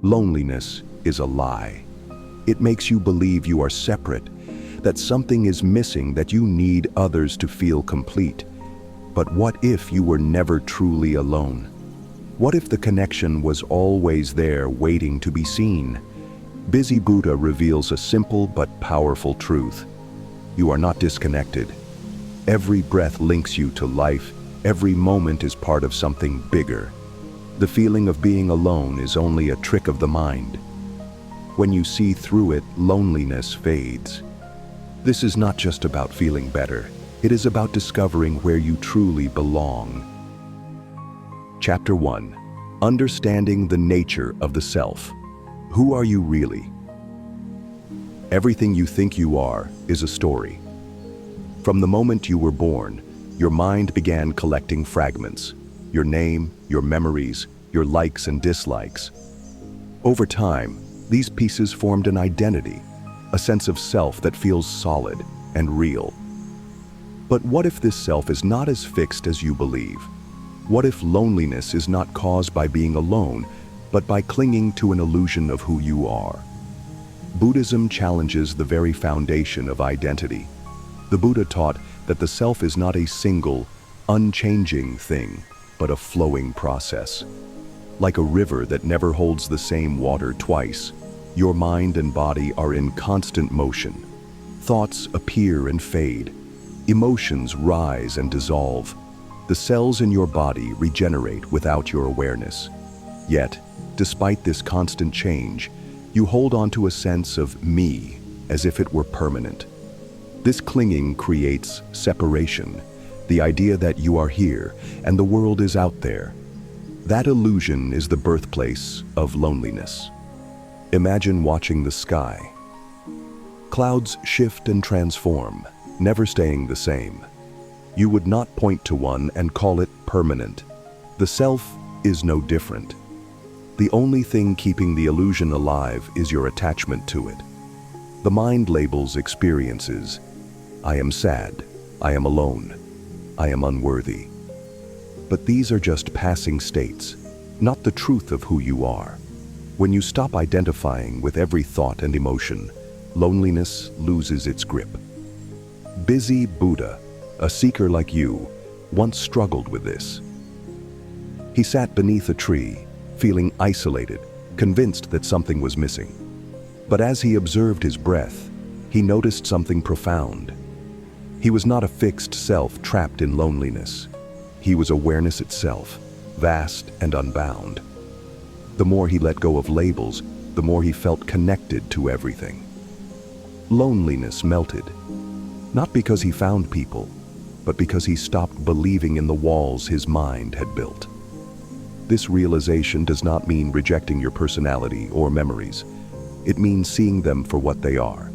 Loneliness is a lie. It makes you believe you are separate, that something is missing, that you need others to feel complete. But what if you were never truly alone? What if the connection was always there, waiting to be seen? Busy Buddha reveals a simple but powerful truth. You are not disconnected. Every breath links you to life. Every moment is part of something bigger. The feeling of being alone is only a trick of the mind. When you see through it, loneliness fades. This is not just about feeling better. It is about discovering where you truly belong. Chapter 1. Understanding the nature of the self. Who are you really? Everything you think you are is a story. From the moment you were born, your mind began collecting fragments. Your name, your memories, your likes and dislikes. Over time, these pieces formed an identity, a sense of self that feels solid and real. But what if this self is not as fixed as you believe? What if loneliness is not caused by being alone, but by clinging to an illusion of who you are? Buddhism challenges the very foundation of identity. The Buddha taught that the self is not a single, unchanging thing, but a flowing process. Like a river that never holds the same water twice, your mind and body are in constant motion. Thoughts appear and fade. Emotions rise and dissolve. The cells in your body regenerate without your awareness. Yet, despite this constant change, you hold on to a sense of me as if it were permanent. This clinging creates separation, the idea that you are here and the world is out there. That illusion is the birthplace of loneliness. Imagine watching the sky. Clouds shift and transform, never staying the same. You would not point to one and call it permanent. The self is no different. The only thing keeping the illusion alive is your attachment to it. The mind labels experiences. I am sad. I am alone. I am unworthy. But these are just passing states, not the truth of who you are. When you stop identifying with every thought and emotion, loneliness loses its grip. Busy Buddha, a seeker like you, once struggled with this. He sat beneath a tree, feeling isolated, convinced that something was missing. But as he observed his breath, he noticed something profound. He was not a fixed self trapped in loneliness. He was awareness itself, vast and unbound. The more he let go of labels, the more he felt connected to everything. Loneliness melted, not because he found people, but because he stopped believing in the walls his mind had built. This realization does not mean rejecting your personality or memories. It means seeing them for what they are,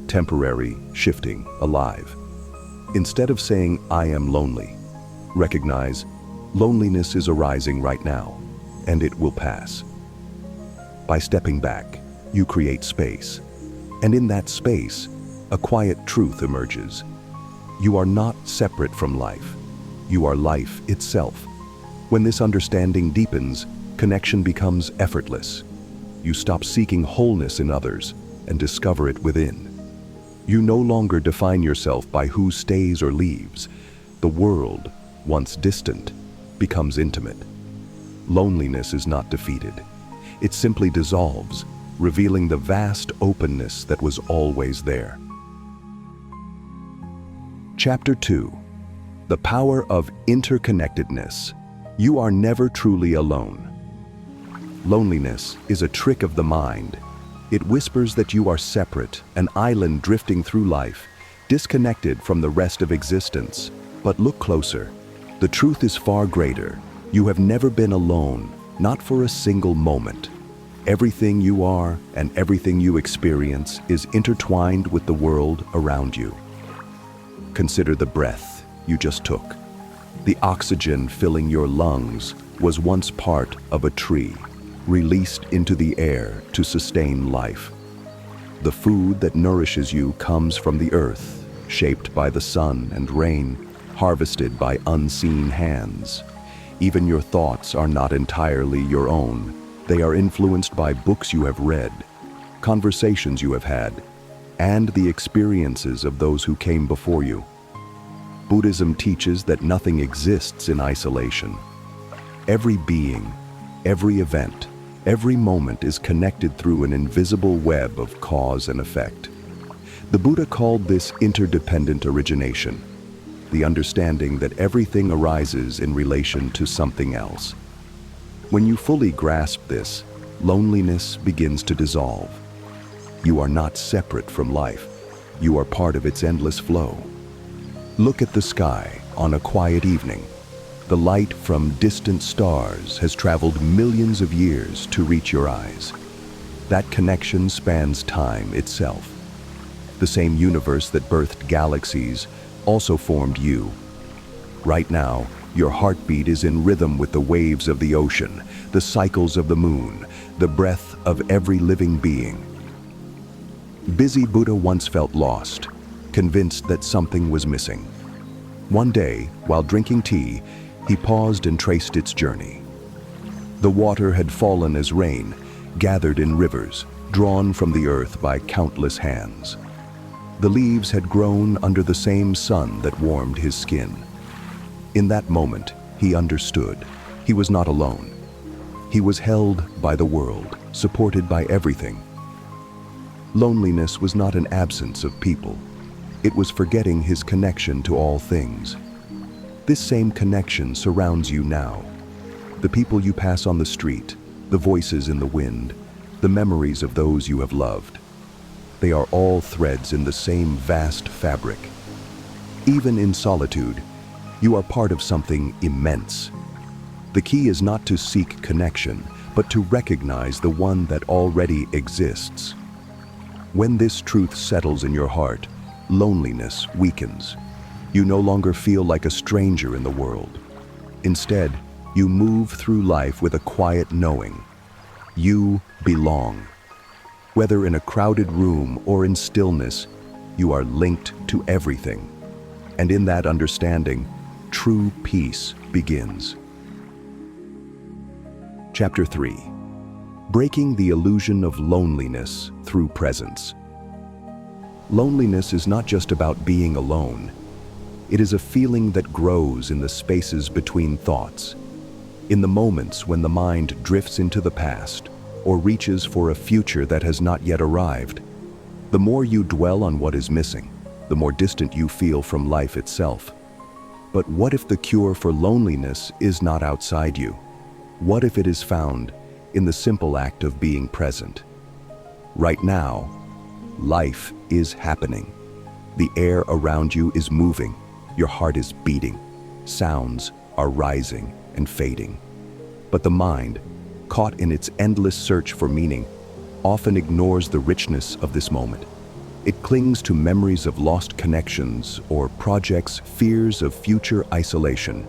temporary, shifting, alive. Instead of saying, I am lonely, recognize, loneliness is arising right now, and it will pass. By stepping back, you create space. And in that space, a quiet truth emerges. You are not separate from life. You are life itself. When this understanding deepens, connection becomes effortless. You stop seeking wholeness in others and discover it within. You no longer define yourself by who stays or leaves. The world, once distant, becomes intimate. Loneliness is not defeated. It simply dissolves, revealing the vast openness that was always there. Chapter 2. The power of interconnectedness. You are never truly alone. Loneliness is a trick of the mind. It whispers that you are separate, an island drifting through life, disconnected from the rest of existence. But look closer. The truth is far greater. You have never been alone, not for a single moment. Everything you are and everything you experience is intertwined with the world around you. Consider the breath you just took. The oxygen filling your lungs was once part of a tree, released into the air to sustain life. The food that nourishes you comes from the earth, shaped by the sun and rain, harvested by unseen hands. Even your thoughts are not entirely your own. They are influenced by books you have read, conversations you have had, and the experiences of those who came before you. Buddhism teaches that nothing exists in isolation. Every being, every event, every moment is connected through an invisible web of cause and effect. The Buddha called this interdependent origination, the understanding that everything arises in relation to something else. When you fully grasp this, loneliness begins to dissolve. You are not separate from life. You are part of its endless flow. Look at the sky on a quiet evening. The light from distant stars has traveled millions of years to reach your eyes. That connection spans time itself. The same universe that birthed galaxies also formed you. Right now, your heartbeat is in rhythm with the waves of the ocean, the cycles of the moon, the breath of every living being. Busy Buddha once felt lost, convinced that something was missing. One day, while drinking tea, he paused and traced its journey. The water had fallen as rain, gathered in rivers, drawn from the earth by countless hands. The leaves had grown under the same sun that warmed his skin. In that moment, he understood. He was not alone. He was held by the world, supported by everything. Loneliness was not an absence of people. It was forgetting his connection to all things. This same connection surrounds you now. The people you pass on the street, the voices in the wind, the memories of those you have loved. They are all threads in the same vast fabric. Even in solitude, you are part of something immense. The key is not to seek connection, but to recognize the one that already exists. When this truth settles in your heart, loneliness weakens. You no longer feel like a stranger in the world. Instead, you move through life with a quiet knowing. You belong. Whether in a crowded room or in stillness, you are linked to everything. And in that understanding, true peace begins. Chapter 3. Breaking the illusion of loneliness through presence. Loneliness is not just about being alone. It is a feeling that grows in the spaces between thoughts, in the moments when the mind drifts into the past or reaches for a future that has not yet arrived. The more you dwell on what is missing, the more distant you feel from life itself. But what if the cure for loneliness is not outside you? What if it is found in the simple act of being present? Right now, life is happening. The air around you is moving. Your heart is beating. Sounds are rising and fading. But the mind, caught in its endless search for meaning, often ignores the richness of this moment. It clings to memories of lost connections or projects fears of future isolation.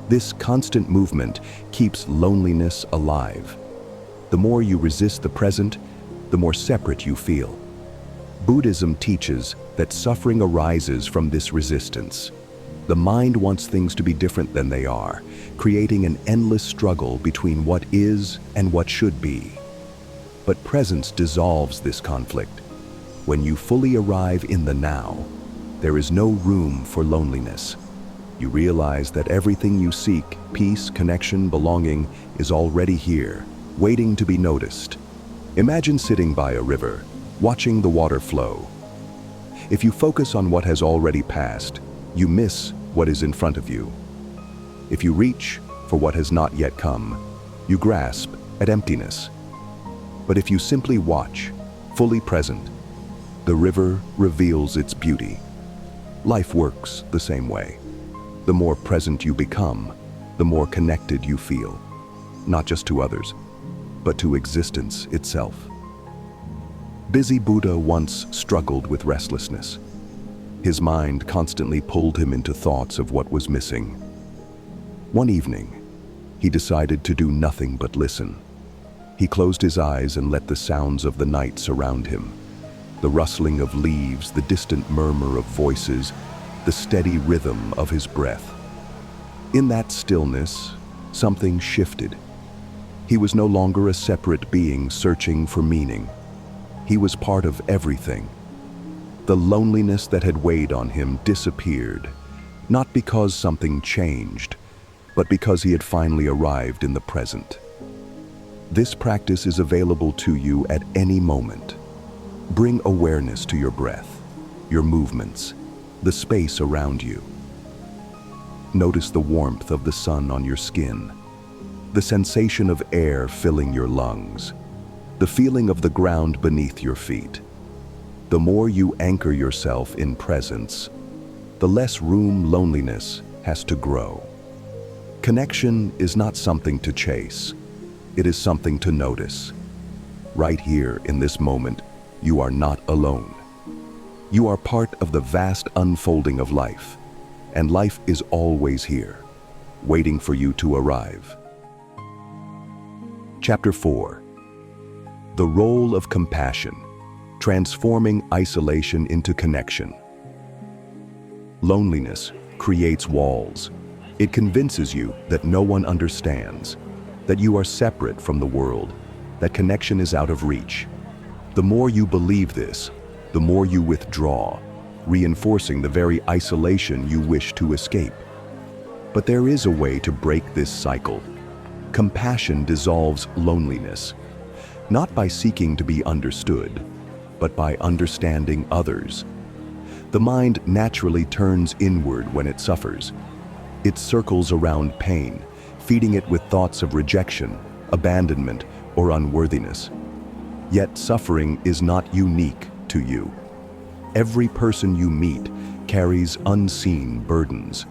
This constant movement keeps loneliness alive. The more you resist the present, the more separate you feel. Buddhism teaches that suffering arises from this resistance. The mind wants things to be different than they are, creating an endless struggle between what is and what should be. But presence dissolves this conflict. When you fully arrive in the now, there is no room for loneliness. You realize that everything you seek, peace, connection, belonging, is already here, waiting to be noticed. Imagine sitting by a river, watching the water flow. If you focus on what has already passed, you miss what is in front of you. If you reach for what has not yet come, you grasp at emptiness. But if you simply watch, fully present, the river reveals its beauty. Life works the same way. The more present you become, the more connected you feel, not just to others, but to existence itself. Busy Buddha once struggled with restlessness. His mind constantly pulled him into thoughts of what was missing. One evening, he decided to do nothing but listen. He closed his eyes and let the sounds of the night surround him. The rustling of leaves, the distant murmur of voices, the steady rhythm of his breath. In that stillness, something shifted. He was no longer a separate being searching for meaning. He was part of everything. The loneliness that had weighed on him disappeared, not because something changed, but because he had finally arrived in the present. This practice is available to you at any moment. Bring awareness to your breath, your movements, the space around you. Notice the warmth of the sun on your skin, the sensation of air filling your lungs, the feeling of the ground beneath your feet. The more you anchor yourself in presence, the less room loneliness has to grow. Connection is not something to chase. It is something to notice. Right here in this moment, you are not alone. You are part of the vast unfolding of life, and life is always here, waiting for you to arrive. Chapter 4. The role of compassion, transforming isolation into connection. Loneliness creates walls. It convinces you that no one understands, that you are separate from the world, that connection is out of reach. The more you believe this, the more you withdraw, reinforcing the very isolation you wish to escape. But there is a way to break this cycle. Compassion dissolves loneliness, not by seeking to be understood, but by understanding others. The mind naturally turns inward when it suffers. It circles around pain, feeding it with thoughts of rejection, abandonment, or unworthiness. Yet suffering is not unique to you. Every person you meet carries unseen burdens.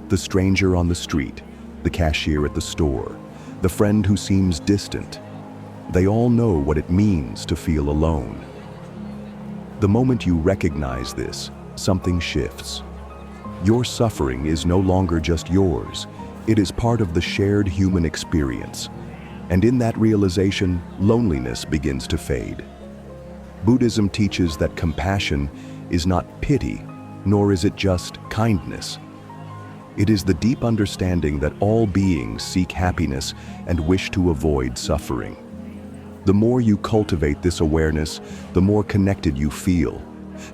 The stranger on the street, the cashier at the store, the friend who seems distant. They all know what it means to feel alone. The moment you recognize this, something shifts. Your suffering is no longer just yours. It is part of the shared human experience. And in that realization, loneliness begins to fade. Buddhism teaches that compassion is not pity, nor is it just kindness. It is the deep understanding that all beings seek happiness and wish to avoid suffering. The more you cultivate this awareness, the more connected you feel,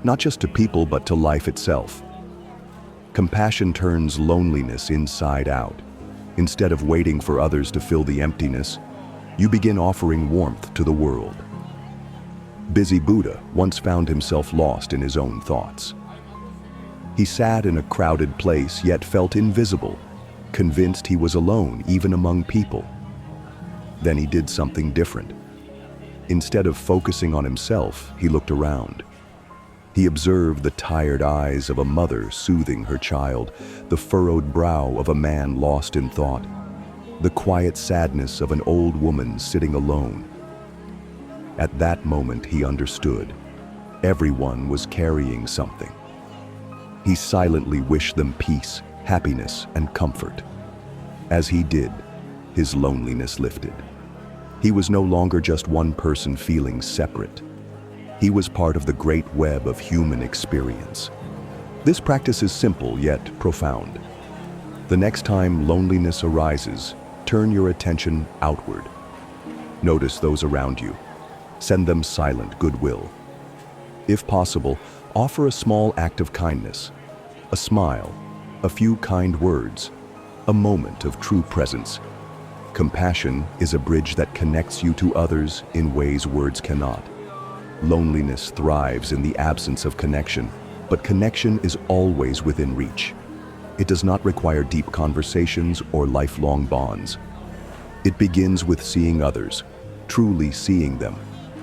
not just to people but to life itself. Compassion turns loneliness inside out. Instead of waiting for others to fill the emptiness, you begin offering warmth to the world. Busy Buddha once found himself lost in his own thoughts. He sat in a crowded place yet felt invisible, convinced he was alone even among people. Then he did something different. Instead of focusing on himself, he looked around. He observed the tired eyes of a mother soothing her child, the furrowed brow of a man lost in thought, the quiet sadness of an old woman sitting alone. At that moment he understood. Everyone was carrying something. He silently wished them peace, happiness, and comfort. As he did, his loneliness lifted. He was no longer just one person feeling separate. He was part of the great web of human experience. This practice is simple yet profound. The next time loneliness arises, turn your attention outward. Notice those around you. Send them silent goodwill. If possible, offer a small act of kindness, a smile, a few kind words, a moment of true presence. Compassion is a bridge that connects you to others in ways words cannot. Loneliness thrives in the absence of connection, but connection is always within reach. It does not require deep conversations or lifelong bonds. It begins with seeing others, truly seeing them,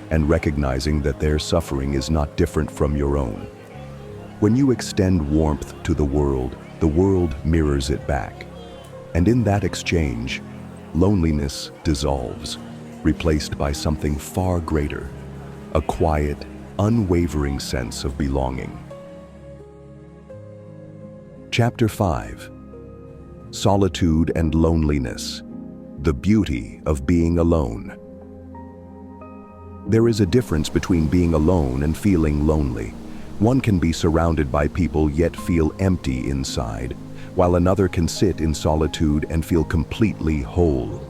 and recognizing that their suffering is not different from your own. When you extend warmth to the world mirrors it back. And in that exchange, loneliness dissolves, replaced by something far greater, a quiet, unwavering sense of belonging. Chapter 5. Solitude and Loneliness, the Beauty of Being Alone. There is a difference between being alone and feeling lonely. One can be surrounded by people yet feel empty inside, while another can sit in solitude and feel completely whole.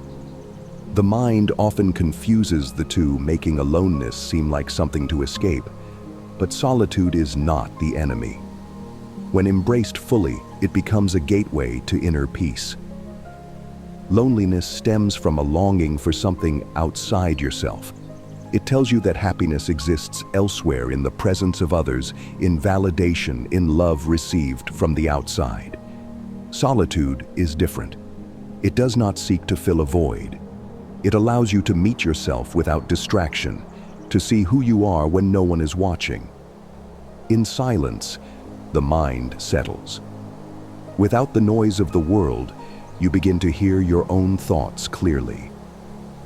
The mind often confuses the two, making aloneness seem like something to escape. But solitude is not the enemy. When embraced fully, it becomes a gateway to inner peace. Loneliness stems from a longing for something outside yourself. It tells you that happiness exists elsewhere, in the presence of others, in validation, in love received from the outside. Solitude is different. It does not seek to fill a void. It allows you to meet yourself without distraction, to see who you are when no one is watching. In silence, the mind settles. Without the noise of the world, you begin to hear your own thoughts clearly.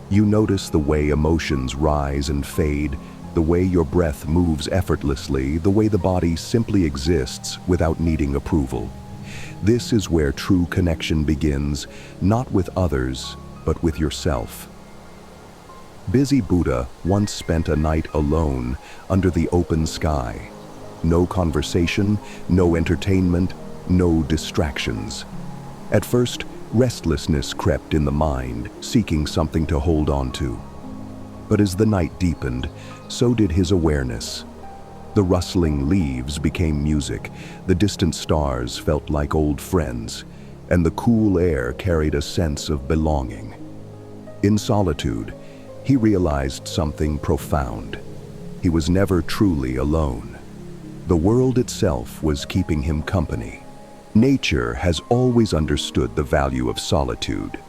You notice the way emotions rise and fade, the way your breath moves effortlessly, the way the body simply exists without needing approval. This is where true connection begins, not with others, but with yourself. Busy Buddha once spent a night alone under the open sky. No conversation, no entertainment, no distractions. At first, restlessness crept in the mind, seeking something to hold on to. But as the night deepened, so did his awareness. The rustling leaves became music, the distant stars felt like old friends, and the cool air carried a sense of belonging. In solitude, he realized something profound. He was never truly alone. The world itself was keeping him company. Nature has always understood the value of solitude.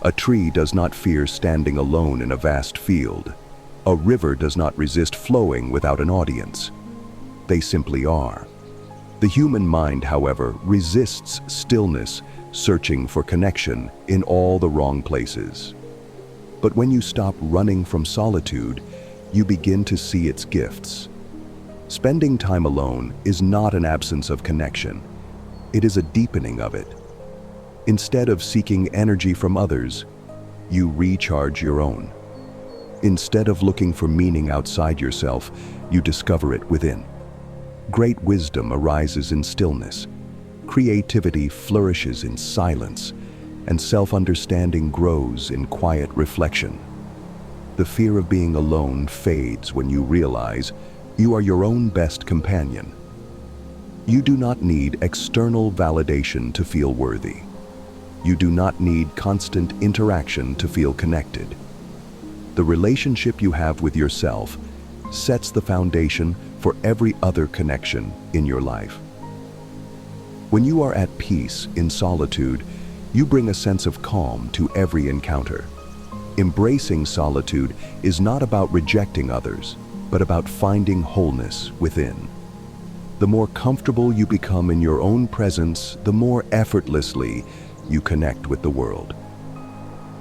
A tree does not fear standing alone in a vast field. A river does not resist flowing without an audience. They simply are. The human mind, however, resists stillness, searching for connection in all the wrong places. But when you stop running from solitude, you begin to see its gifts. Spending time alone is not an absence of connection. It is a deepening of it. Instead of seeking energy from others, you recharge your own. Instead of looking for meaning outside yourself, you discover it within. Great wisdom arises in stillness. Creativity flourishes in silence, and self-understanding grows in quiet reflection. The fear of being alone fades when you realize you are your own best companion. You do not need external validation to feel worthy. You do not need constant interaction to feel connected. The relationship you have with yourself sets the foundation for every other connection in your life. When you are at peace in solitude, you bring a sense of calm to every encounter. Embracing solitude is not about rejecting others, but about finding wholeness within. The more comfortable you become in your own presence, the more effortlessly you connect with the world.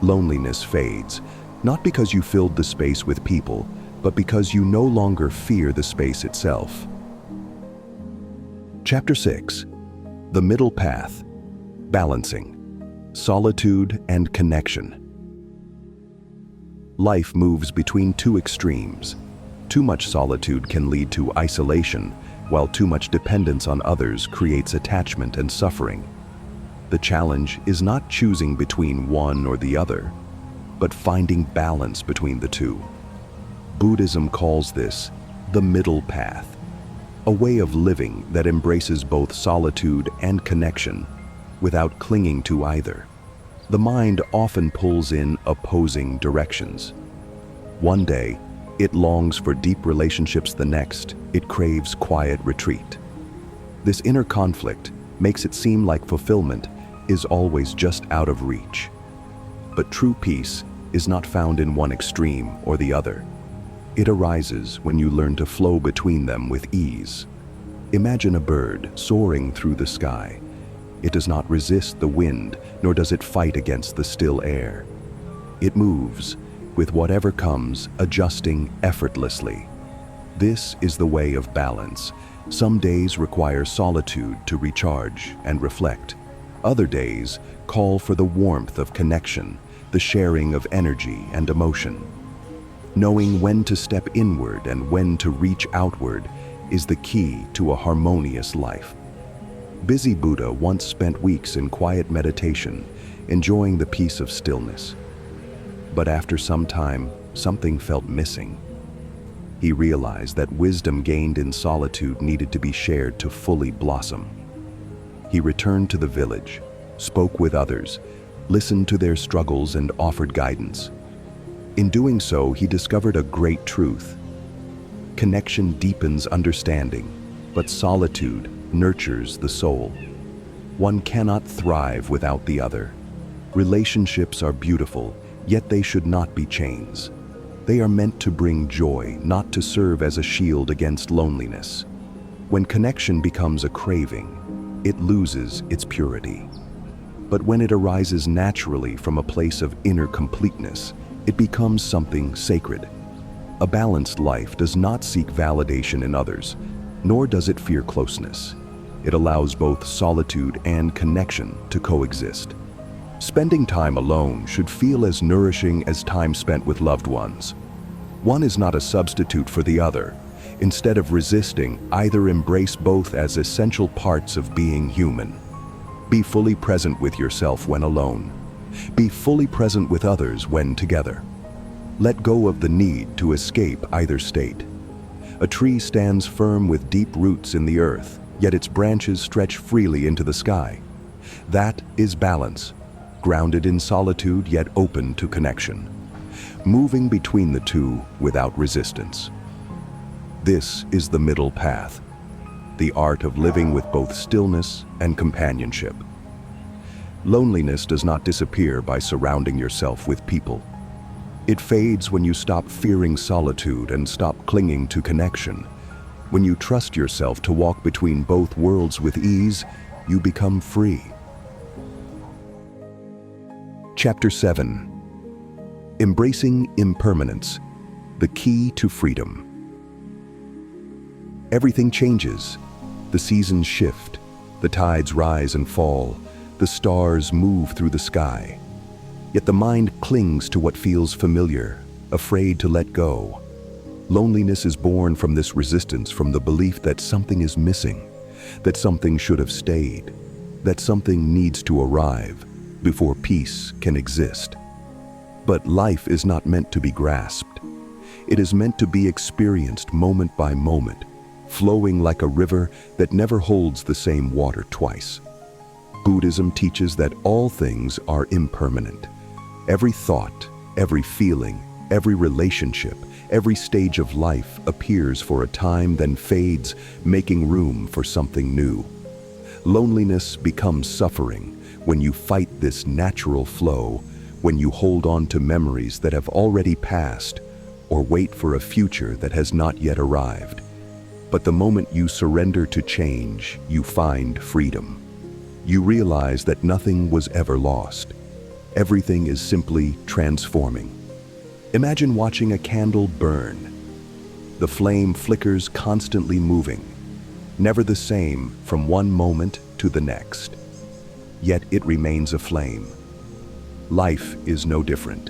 Loneliness fades, not because you filled the space with people, but because you no longer fear the space itself. Chapter 6. The Middle Path. Balancing. Solitude and connection. Life moves between two extremes. Too much solitude can lead to isolation, while too much dependence on others creates attachment and suffering. The challenge is not choosing between one or the other, but finding balance between the two. Buddhism calls this the middle path, a way of living that embraces both solitude and connection without clinging to either. The mind often pulls in opposing directions. One day, it longs for deep relationships, the next, it craves quiet retreat. This inner conflict makes it seem like fulfillment is always just out of reach. But true peace is not found in one extreme or the other. It arises when you learn to flow between them with ease. Imagine a bird soaring through the sky. It does not resist the wind, nor does it fight against the still air. It moves, with whatever comes, adjusting effortlessly. This is the way of balance. Some days require solitude to recharge and reflect. Other days call for the warmth of connection, the sharing of energy and emotion. Knowing when to step inward and when to reach outward is the key to a harmonious life. Busy Buddha once spent weeks in quiet meditation, enjoying the peace of stillness. But after some time, something felt missing. He realized that wisdom gained in solitude needed to be shared to fully blossom. He returned to the village, spoke with others, listened to their struggles and offered guidance. In doing so, he discovered a great truth. Connection deepens understanding, but solitude nurtures the soul. One cannot thrive without the other. Relationships are beautiful, yet they should not be chains. They are meant to bring joy, not to serve as a shield against loneliness. When connection becomes a craving, it loses its purity. But when it arises naturally from a place of inner completeness, it becomes something sacred. A balanced life does not seek validation in others, nor does it fear closeness. It allows both solitude and connection to coexist. Spending time alone should feel as nourishing as time spent with loved ones. One is not a substitute for the other. Instead of resisting, either embrace both as essential parts of being human. Be fully present with yourself when alone. Be fully present with others when together. Let go of the need to escape either state. A tree stands firm with deep roots in the earth, yet its branches stretch freely into the sky. That is balance, grounded in solitude yet open to connection, moving between the two without resistance. This is the middle path, the art of living with both stillness and companionship. Loneliness does not disappear by surrounding yourself with people. It fades when you stop fearing solitude and stop clinging to connection. When you trust yourself to walk between both worlds with ease, you become free. Chapter 7. Embracing Impermanence, the Key to Freedom. Everything changes. The seasons shift, the tides rise and fall, the stars move through the sky. Yet the mind clings to what feels familiar, afraid to let go. Loneliness is born from this resistance, from the belief that something is missing, that something should have stayed, that something needs to arrive before peace can exist. But life is not meant to be grasped. It is meant to be experienced moment by moment, flowing like a river that never holds the same water twice. Buddhism teaches that all things are impermanent. Every thought, every feeling, every relationship, every stage of life appears for a time, then fades, making room for something new. Loneliness becomes suffering when you fight this natural flow, when you hold on to memories that have already passed, or wait for a future that has not yet arrived. But the moment you surrender to change, you find freedom. You realize that nothing was ever lost. Everything is simply transforming. Imagine watching a candle burn. The flame flickers, constantly moving, never the same from one moment to the next. Yet it remains a flame. Life is no different.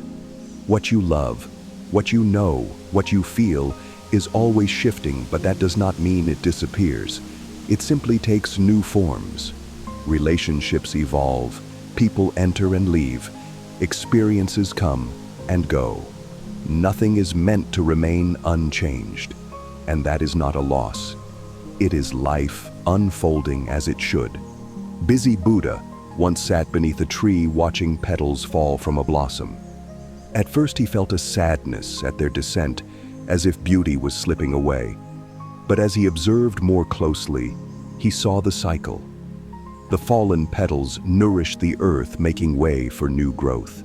What you love, what you know, what you feel is always shifting, but that does not mean it disappears. It simply takes new forms. Relationships evolve, people enter and leave, experiences come and go. Nothing is meant to remain unchanged, and that is not a loss. It is life unfolding as it should. Busy Buddha once sat beneath a tree watching petals fall from a blossom. At first he felt a sadness at their descent, as if beauty was slipping away. But as he observed more closely, he saw the cycle. The fallen petals nourished the earth, making way for new growth.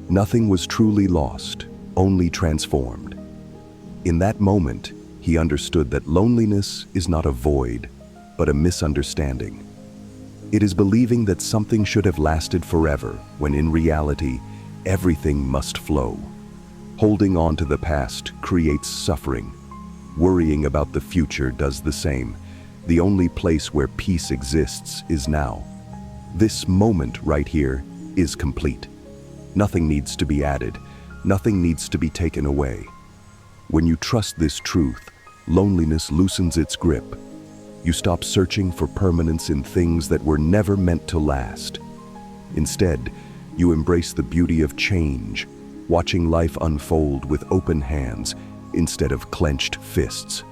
Nothing was truly lost, only transformed. In that moment, he understood that loneliness is not a void, but a misunderstanding. It is believing that something should have lasted forever, when in reality, everything must flow. Holding on to the past creates suffering. Worrying about the future does the same. The only place where peace exists is now. This moment right here is complete. Nothing needs to be added. Nothing needs to be taken away. When you trust this truth, loneliness loosens its grip. You stop searching for permanence in things that were never meant to last. Instead, you embrace the beauty of change, watching life unfold with open hands instead of clenched fists.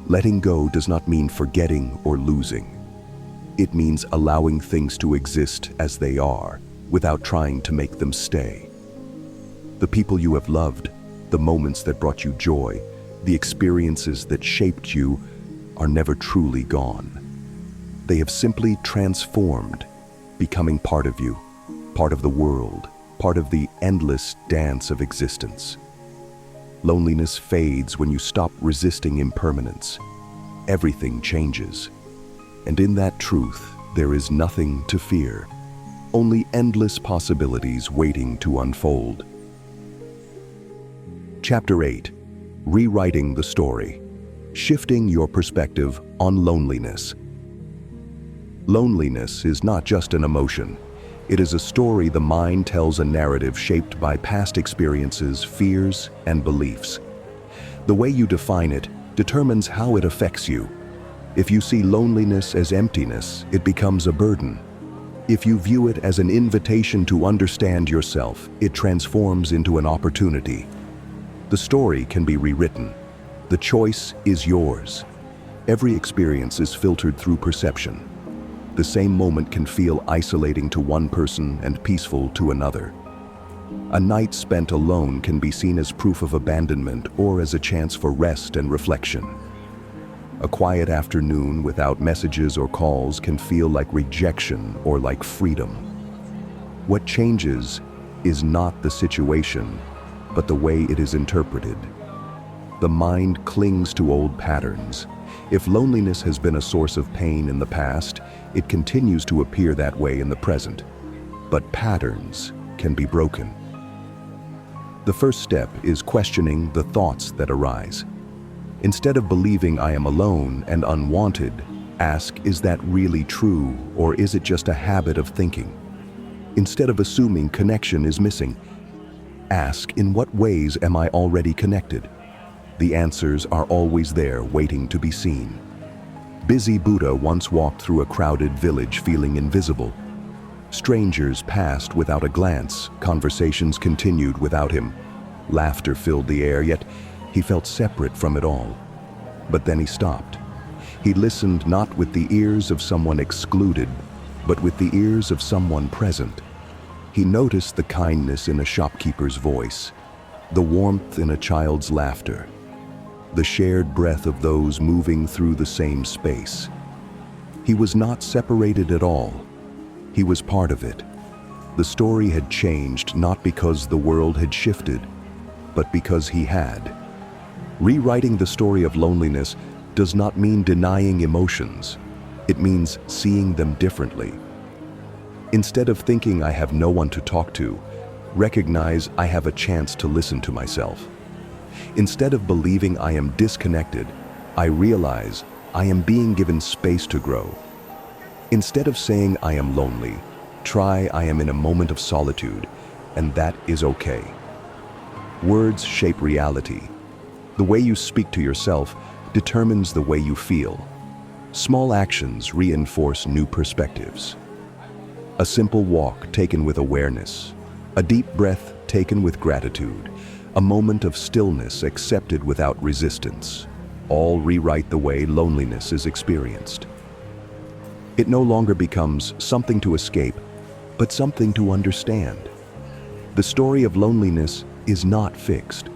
Letting go does not mean forgetting or losing. It means allowing things to exist as they are, without trying to make them stay. The people you have loved, the moments that brought you joy, the experiences that shaped you, are never truly gone. They have simply transformed, becoming part of you, part of the world, part of the endless dance of existence. Loneliness fades when you stop resisting impermanence. Everything changes. And in that truth, there is nothing to fear, only endless possibilities waiting to unfold. Chapter 8. Rewriting the story. Shifting your perspective on loneliness. Loneliness is not just an emotion. It is a story the mind tells, a narrative shaped by past experiences, fears, and beliefs. The way you define it determines how it affects you. If you see loneliness as emptiness, it becomes a burden. If you view it as an invitation to understand yourself, it transforms into an opportunity. The story can be rewritten. The choice is yours. Every experience is filtered through perception. The same moment can feel isolating to one person and peaceful to another. A night spent alone can be seen as proof of abandonment or as a chance for rest and reflection. A quiet afternoon without messages or calls can feel like rejection or like freedom. What changes is not the situation, but the way it is interpreted. The mind clings to old patterns. If loneliness has been a source of pain in the past, it continues to appear that way in the present. But patterns can be broken. The first step is questioning the thoughts that arise. Instead of believing I am alone and unwanted, ask, is that really true, or is it just a habit of thinking? Instead of assuming connection is missing, ask, in what ways am I already connected? The answers are always there, waiting to be seen. Busy Buddha once walked through a crowded village feeling invisible. Strangers passed without a glance, conversations continued without him. Laughter filled the air, yet he felt separate from it all. But then he stopped. He listened not with the ears of someone excluded, but with the ears of someone present. He noticed the kindness in a shopkeeper's voice, the warmth in a child's laughter, the shared breath of those moving through the same space. He was not separated at all. He was part of it. The story had changed not because the world had shifted, but because he had. Rewriting the story of loneliness does not mean denying emotions. It means seeing them differently. Instead of thinking I have no one to talk to, recognize I have a chance to listen to myself. Instead of believing I am disconnected, I realize I am being given space to grow. Instead of saying I am lonely, try I am in a moment of solitude, and that is okay. Words shape reality. The way you speak to yourself determines the way you feel. Small actions reinforce new perspectives. A simple walk taken with awareness, a deep breath taken with gratitude, a moment of stillness accepted without resistance, all rewrite the way loneliness is experienced. It no longer becomes something to escape, but something to understand. The story of loneliness is not fixed.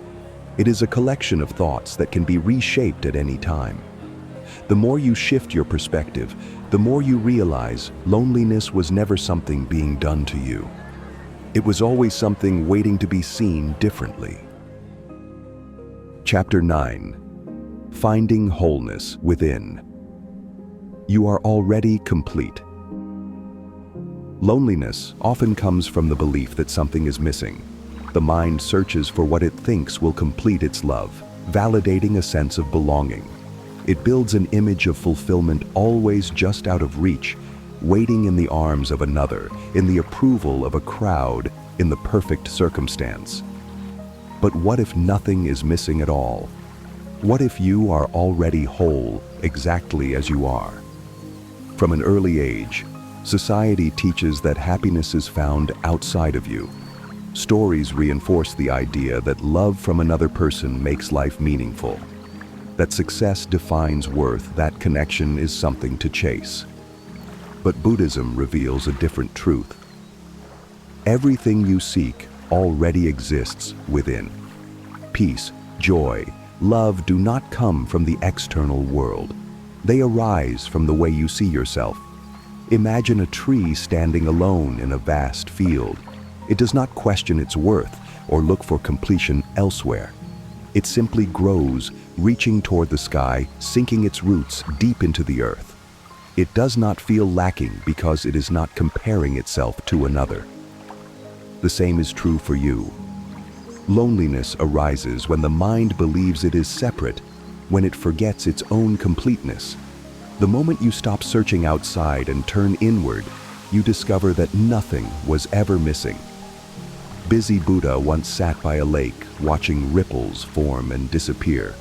It is a collection of thoughts that can be reshaped at any time. The more you shift your perspective, the more you realize loneliness was never something being done to you. It was always something waiting to be seen differently. Chapter 9. Finding wholeness within. You are already complete. Loneliness often comes from the belief that something is missing. The mind searches for what it thinks will complete its love, validating a sense of belonging. It builds an image of fulfillment always just out of reach, waiting in the arms of another, in the approval of a crowd, in the perfect circumstance. But what if nothing is missing at all? What if you are already whole, exactly as you are? From an early age, society teaches that happiness is found outside of you. Stories reinforce the idea that love from another person makes life meaningful, that success defines worth, that connection is something to chase. But Buddhism reveals a different truth. Everything you seek already exists within. Peace, joy, love do not come from the external world. They arise from the way you see yourself. Imagine a tree standing alone in a vast field. It does not question its worth or look for completion elsewhere. It simply grows, reaching toward the sky, sinking its roots deep into the earth. It does not feel lacking because it is not comparing itself to another. The same is true for you. Loneliness arises when the mind believes it is separate, when it forgets its own completeness. The moment you stop searching outside and turn inward, you discover that nothing was ever missing. Busy Buddha once sat by a lake, watching ripples form and disappear.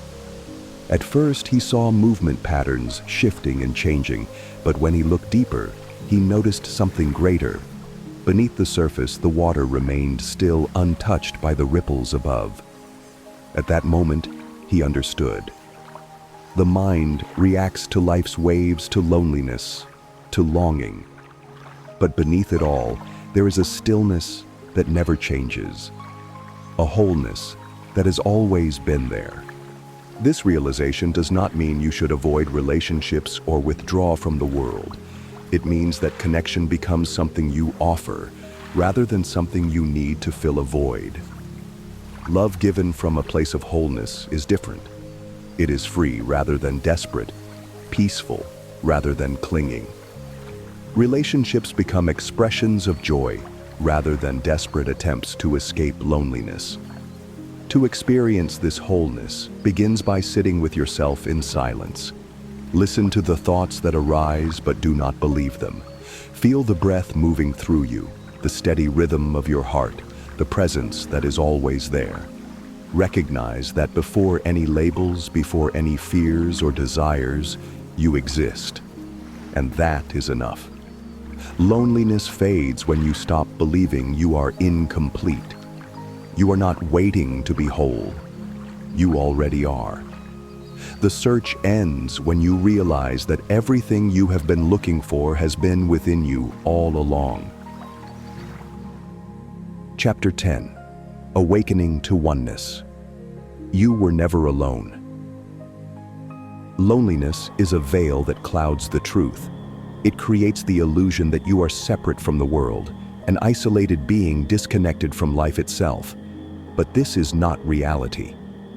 At first, he saw movement patterns shifting and changing, but when he looked deeper, he noticed something greater. Beneath the surface, the water remained still, untouched by the ripples above. At that moment, he understood. The mind reacts to life's waves, to loneliness, to longing. But beneath it all, there is a stillness that never changes, a wholeness that has always been there. This realization does not mean you should avoid relationships or withdraw from the world. It means that connection becomes something you offer, rather than something you need to fill a void. Love given from a place of wholeness is different. It is free rather than desperate, peaceful rather than clinging. Relationships become expressions of joy rather than desperate attempts to escape loneliness. To experience this wholeness begins by sitting with yourself in silence. Listen to the thoughts that arise but do not believe them. Feel the breath moving through you, the steady rhythm of your heart, the presence that is always there. Recognize that before any labels, before any fears or desires, you exist. And that is enough. Loneliness fades when you stop believing you are incomplete. You are not waiting to be whole. You already are. The search ends when you realize that everything you have been looking for has been within you all along. Chapter 10. Awakening to Oneness. You were never alone. Loneliness is a veil that clouds the truth. It creates the illusion that you are separate from the world, an isolated being disconnected from life itself. But this is not reality.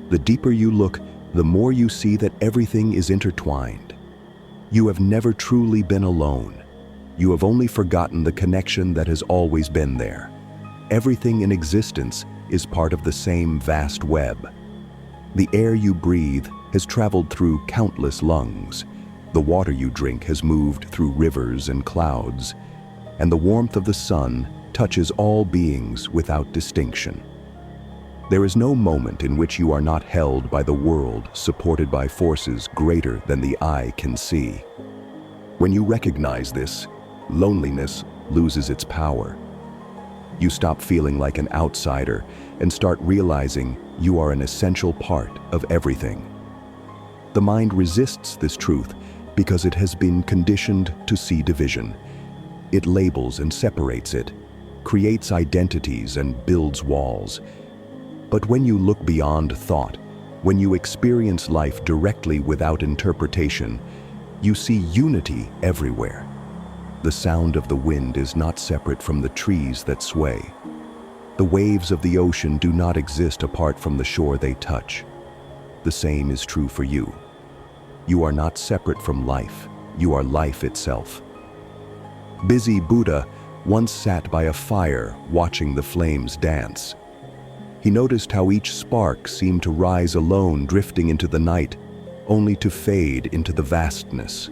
The deeper you look, the more you see that everything is intertwined. You have never truly been alone. You have only forgotten the connection that has always been there. Everything in existence is part of the same vast web. The air you breathe has traveled through countless lungs. The water you drink has moved through rivers and clouds, and the warmth of the sun touches all beings without distinction. There is no moment in which you are not held by the world, supported by forces greater than the eye can see. When you recognize this, loneliness loses its power. You stop feeling like an outsider and start realizing you are an essential part of everything. The mind resists this truth because it has been conditioned to see division. It labels and separates it, creates identities and builds walls. But when you look beyond thought, when you experience life directly without interpretation, you see unity everywhere. The sound of the wind is not separate from the trees that sway. The waves of the ocean do not exist apart from the shore they touch. The same is true for you. You are not separate from life. You are life itself. Busy Buddha once sat by a fire watching the flames dance. He noticed how each spark seemed to rise alone, drifting into the night, only to fade into the vastness.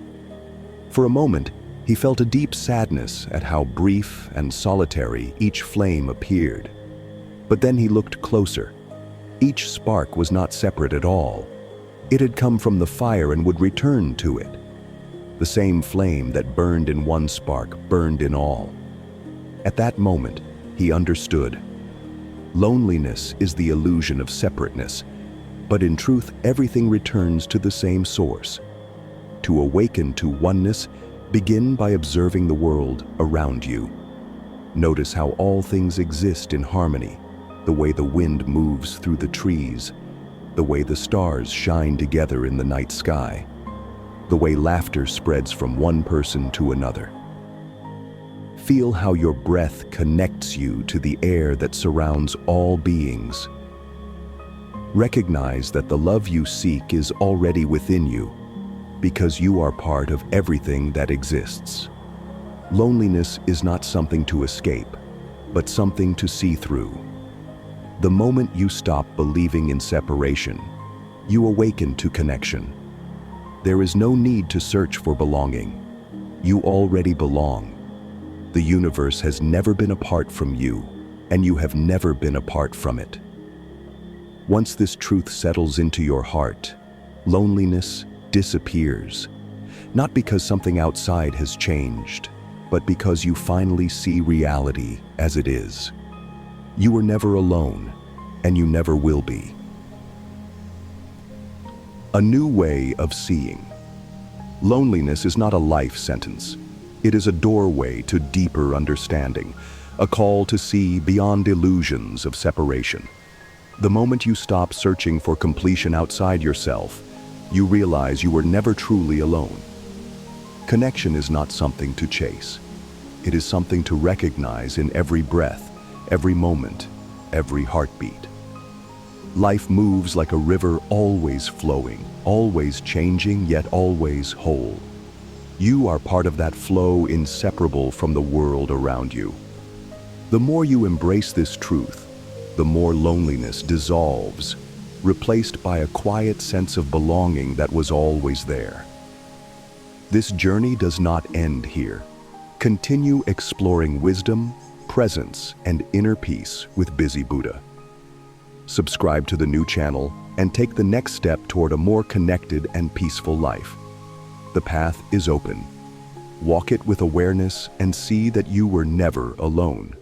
For a moment, he felt a deep sadness at how brief and solitary each flame appeared. But then he looked closer. Each spark was not separate at all. It had come from the fire and would return to it. The same flame that burned in one spark burned in all. At that moment, he understood. Loneliness is the illusion of separateness, but in truth, everything returns to the same source. To awaken to oneness, begin by observing the world around you. Notice how all things exist in harmony, the way the wind moves through the trees, the way the stars shine together in the night sky, the way laughter spreads from one person to another. Feel how your breath connects you to the air that surrounds all beings. Recognize that the love you seek is already within you, because you are part of everything that exists. Loneliness is not something to escape, but something to see through. The moment you stop believing in separation, you awaken to connection. There is no need to search for belonging. You already belong. The universe has never been apart from you, and you have never been apart from it. Once this truth settles into your heart, loneliness disappears, not because something outside has changed, but because you finally see reality as it is. You were never alone, and you never will be. A new way of seeing. Loneliness is not a life sentence. It is a doorway to deeper understanding, a call to see beyond illusions of separation. The moment you stop searching for completion outside yourself, you realize you were never truly alone. Connection is not something to chase. It is something to recognize in every breath, every moment, every heartbeat. Life moves like a river, always flowing, always changing, yet always whole. You are part of that flow, inseparable from the world around you. The more you embrace this truth, the more loneliness dissolves, replaced by a quiet sense of belonging that was always there. This journey does not end here. Continue exploring wisdom, presence, and inner peace with Busy Buddha. Subscribe to the new channel and take the next step toward a more connected and peaceful life. The path is open. Walk it with awareness and see that you were never alone.